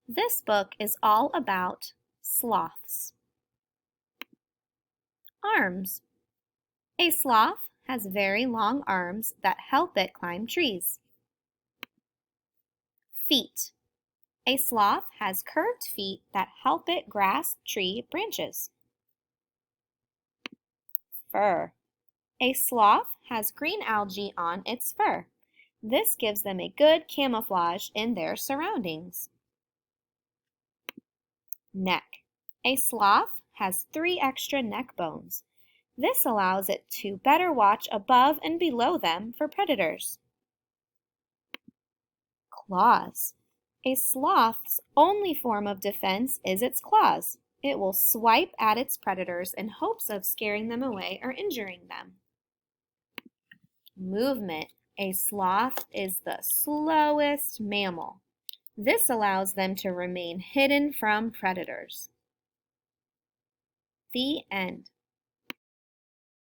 This book is all about sloths. Arms. A sloth has very long arms that help it climb trees. Feet. A sloth has curved feet that help it grasp tree branches. Fur. A sloth has green algae on its fur. This gives them a good camouflage in their surroundings. Neck. A sloth has 3 extra neck bones. This allows it to better watch above and below them for predators. Claws. A sloth's only form of defense is its claws. It will swipe at its predators in hopes of scaring them away or injuring them. Movement. A sloth is the slowest mammal. This allows them to remain hidden from predators. The end.